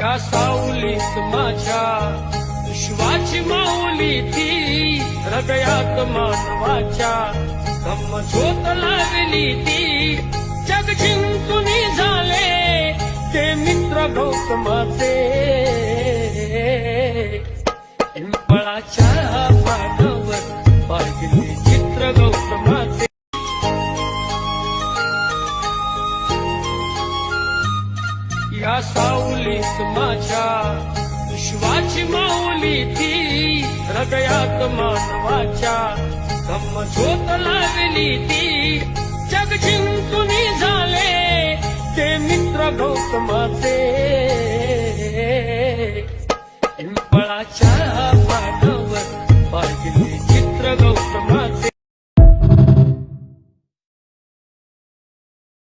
या सावलीत माझ्या विश्वाची माऊली ती, हृदयात मानवाच्या धम्मज्योत लावली ती. जग जिंकून झाले ते मित्र गौतमाचे, पिंपळाच्या पानावर पाहिले चित्र गौतमाचे. या सावलीत माझ्या विश्वाची माऊली ती, हृदयात मानवाच्या धम्मज्योत लावली ती.